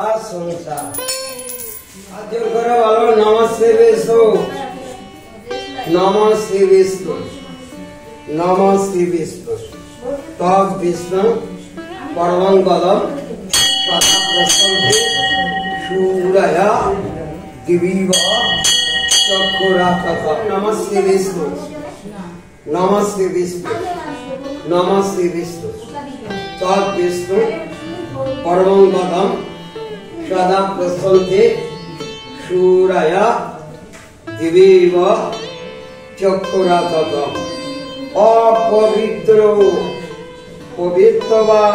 সংসার আজর করে বলো নমঃ শ্রী বিষ্ণু নমঃ শ্রী বিষ্ণু নমঃ শ্রী বিষ্ণু তৎ বিষ্ণু পরমং পদম সদা প্রসন্তে সূরয়া দিবিব চক্ষুরাতত নমঃ শ্রী বিষ্ণু নমঃ শ্রী বিষ্ণু নমঃ শ্রী বিষ্ণু তৎ বিষ্ণু পরমং পদম সদা প্রসন্তে সূরয়া দিবিব চক্ষুরাতত অপবিত্র পবিত্রবা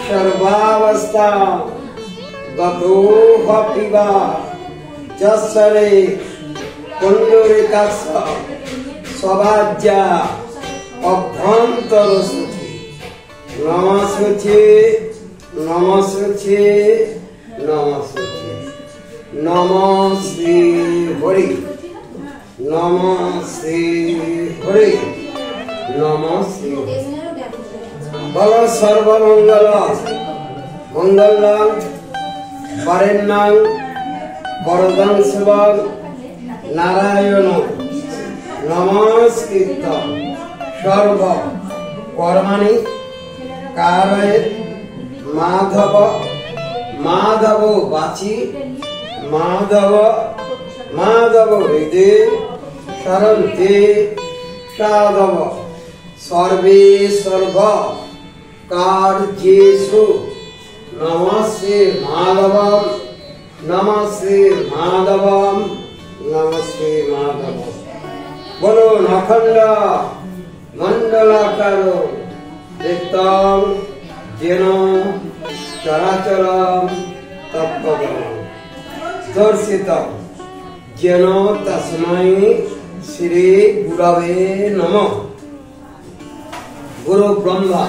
সর্বাবস্থা গতো হপিবা যসরে পুণ্ডরিকাক্ষ সভাজ্যা অভ্যন্তর সুখী নমস্তে নমস্তে নমস্তে নমঃ শ্রী হরি নমঃ শ্রী হরি নমঃ শ্রী বল সর্বমঙ্গল মঙ্গলং বরেণ্যং বরদং শিবং নারায়ণ নমস্কৃত্য সর্ব কর্মাণি কারয়েৎ মাধব মাধব বাচি মাধব মাধব হৃদয়ে শরন্তে সাধব সর্বে সর্ব কার্যেষু নমস্তে মাধবম নমস্তে মাধবম নমস্তে মাধবম বলো নখণ্ড মণ্ডলাকার দেখতং যেন চরাচরম তত্ত্বম দর্শিতম যেন তস্मै শ্রী গুরবে নমঃ গুরু ব্রহ্মা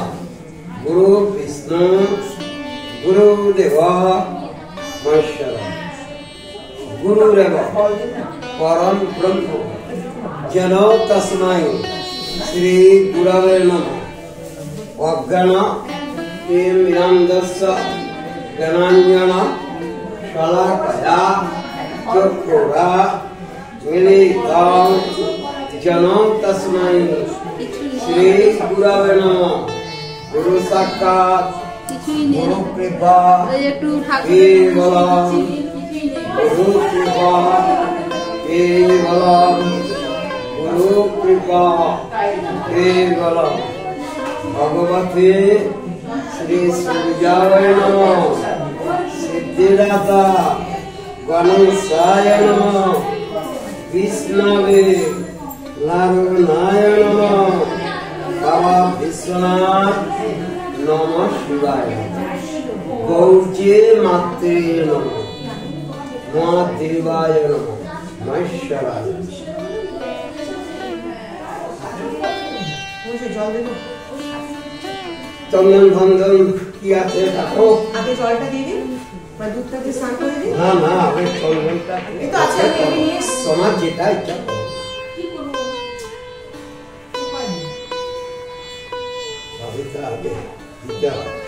গুরু বিষ্ণু গুরুদেব মহেশ্বর গুরুরেব পরম ব্রহ্ম যেন তস্मै শ্রী গুরবে নমঃ অজ্ঞান তিমিরান্ধস্য জ্ঞানাঞ্জনা শলাকয়া চক্ষুরা মিলিতং যেন তস্मै শ্রী গুরবে নমঃ গুরু সাক্ষাৎ গুরু কৃপা কেবলম গুরু কৃপা কেবলম গুরু কৃপা কেবলম ভগবতে শ্রী সূর্যায় নমঃ সিদ্ধিদাতা গণেশায় নমঃ বিষ্ণবে নারায়ণায় নমঃ বাবা বিশ্বনাথ নমঃ শিবায় গৌর্যে মাত্রে নমঃ মা দেবায় নমঃ মহেশ্বরায় চন্দন ভন্দন কি আছে দেখো আগে জলটা দিয়ে দিন বা দুধটা দিয়ে স্নান করে দিন না না আগে চন্দনটা এটা আছে তোমার যেটা ইচ্ছা করো কি করব সবিতা আগে দিতে হবে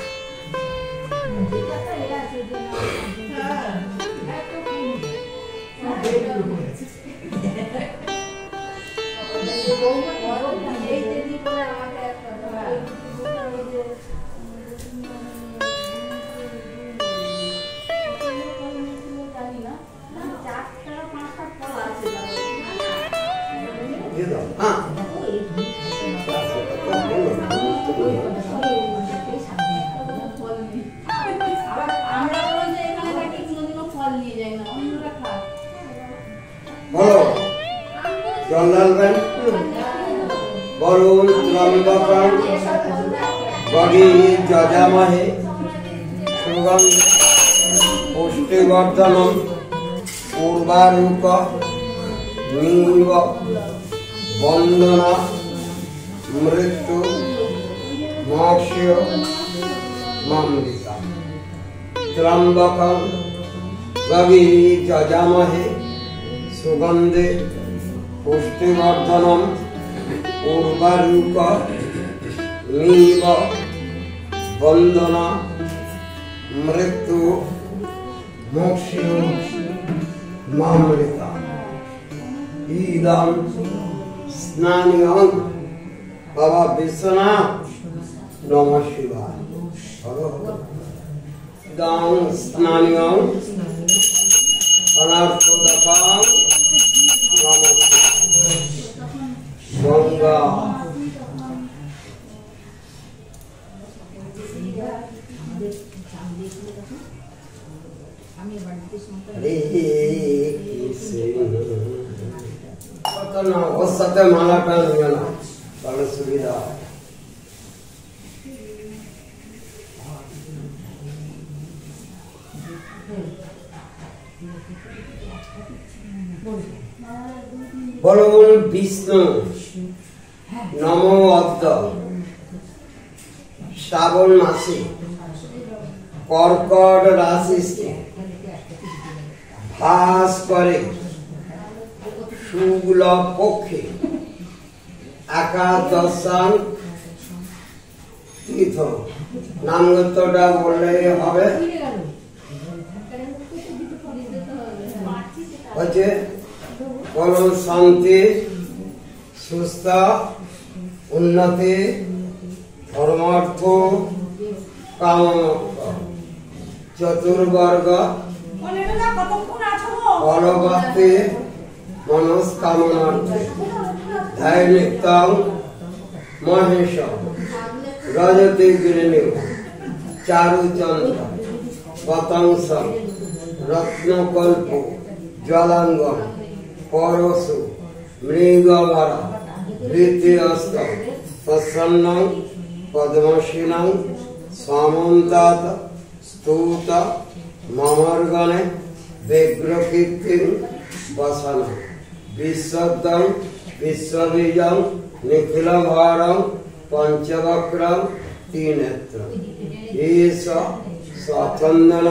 বলো জল ঢালবেন বরুণ ত্রম্বকং গগী যজামহে সুগন্ধ পুষ্টিবর্ধনম পূর্বারূক নীব বন্দনা মৃত্যু মোক্ষ মামৃতা ত্রম্বকং গগী যজামহে সুগন্ধে পুষ্টিবর্ধনম পূর্বারূক নীব বন্দনা मृत्यु मोक्षो मामृता इदं स्नानियं बाबा विश्वनाथ नमः शिवाय इदं स्नानियं अनर्थोदकं नमः गंगा ওর সাথে মালাটা নিয়ে না তাহলে সুবিধা বলো বলুন বিষ্ণু নমো অব্দ শ্রাবণ মাসে কর্কট রাশিতে ভাস করে শুক্ল পক্ষে একাদশাং তীর্থ নামগোত্রটা বললে হবে হচ্ছে বলুন শান্তি সুস্থ উন্নতি ধর্মার্থ কামমোক্ষ চতুর্বর্গ ফলপ্রাপ্তি মনস্কামনার্থে ধার্মিকং মহেশ রজতে গিরিণী চারুচন্দ্র পতংস রত্নকল্প জলাঙ্গম পরশু মৃগমর দ্বিতীয়স্ত প্রসন্ন পদ্মশীনং সামন্তাত স্তূত মমর্গণে ব্যগ্রকীর্তিং বসন বিশ্বদং বিশ্ববীজং নিখিলভারং পঞ্চবক্রং ত্রিনেত্রং ঈশ স্বচন্দন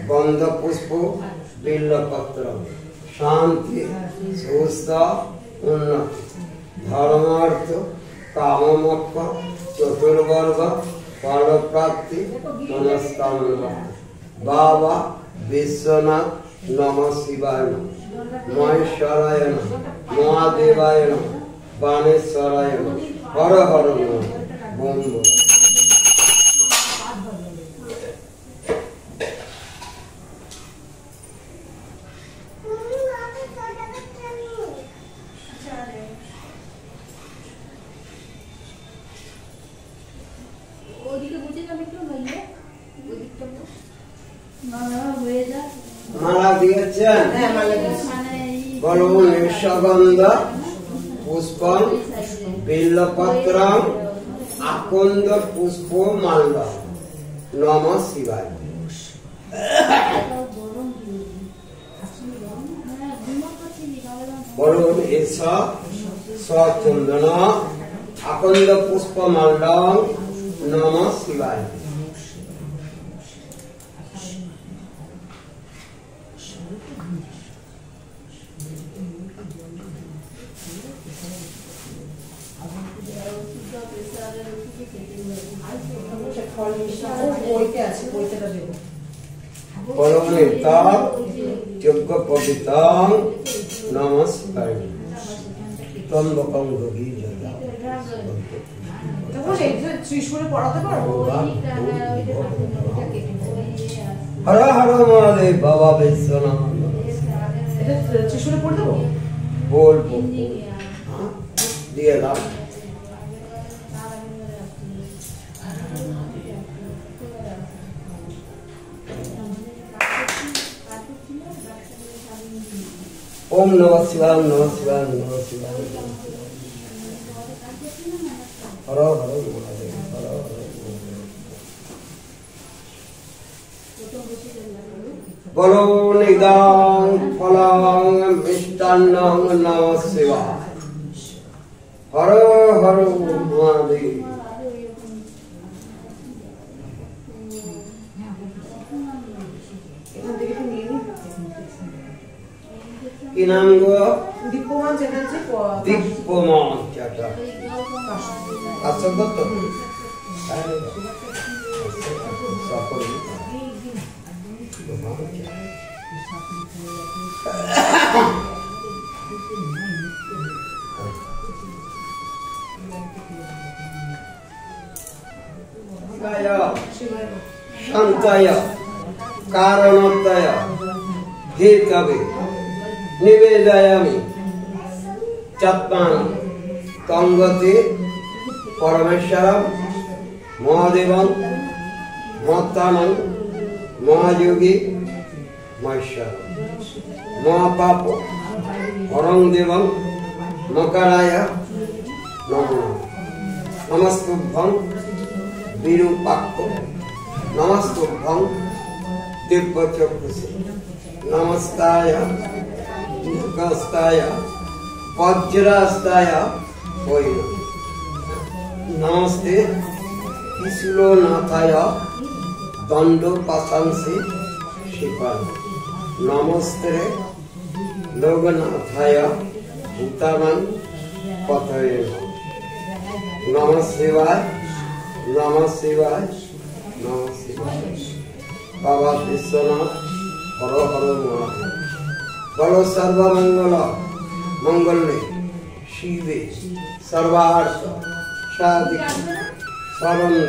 গন্ধপুষ্প বিল্লপত্র শান্তি সুস্থ উন্নতি ধর্মার্থ কামমোক্ষ চতুর্বর্গ ফলপ্রাপ্তি মনস্কামনা বাবা বিশ্বনাথ নমঃ শিবায় নমঃ মহেশ্বরায় নমঃ মহাদেবায় নমঃ বাণেশ্বরায় নমঃ হর হর নমঃ বম বম। মালা দিয়েছেন বলুন নিঃসগন্ধ পুষ্পম বিল্লপত্রম আকন্দ পুষ্প মাল্য নমঃ শিবায়। বলুন এস সচন্দন আকন্দ পুষ্প মাল্য নমঃ শিবায়। যোগ্য পবিত্র নমঃ শিবায়। ত্রম্বকং গভীরজলা হর হর মহাদেব বাবা বিশ্বনাথ बोल दिए लाभ ओम नमः शिवाय नमः शिवाय नमः शिवाय हर हर महादेव हर हर बोलो निदान फलांग मिष्टान्नं नमः शिवाय हर हर महादेव। কি নাম গো? দীপ্যমান চ্যাটার্জি। দীপ্যমান চ্যাটার্জি আচ্ছা কত? शांताय कारणोत्तय हेतवे निवेदयामि चत्वानि तंगते परमेश्वरं महादेवं महत्तानं महायोगी महेश्वरं महापाप हरं देवं मकराय नमः नमस्तुभ्यं विरूपाक्ष नमस्तुभ्यं दिव्यचक्षुषे नमस्ताय दुर्गस्ताय वज्रास्ताय वै नमस्ते त्रिशूलनाथाय दंडोपाशांसि शिवाय नमस्ते लोकनाथाय भूतानां पतये नमः शिवाय नमः शिवाय नमः शिवाय बाबा विश्वनाथ हर हर महादेव बोलो सर्वमंगल मंगले शिवे सर्वार्थ साधिके शरण्ये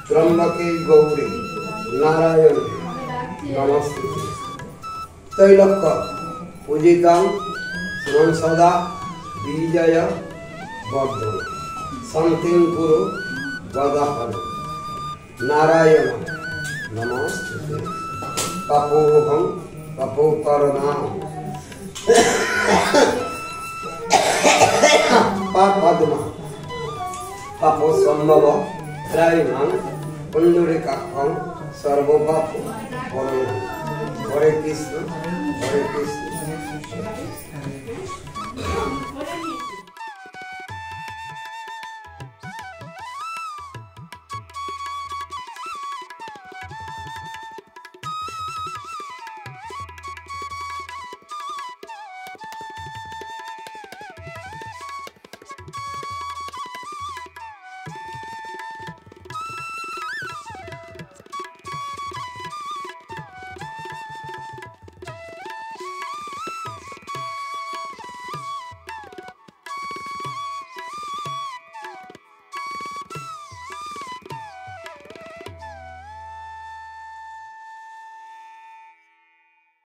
त्र्यंबके गौरी नारायण नमस्ते तैलक्ष पूजितं सुमन सदा विजय वर्धन शांतिं कुरु वदाहन नारायण नमस्ते तपोहं तपोकर्मा पापद्मा तपोसंभव त्रयीमां पुंडरीकाक्षं सर्वपाप हरे कृष्ण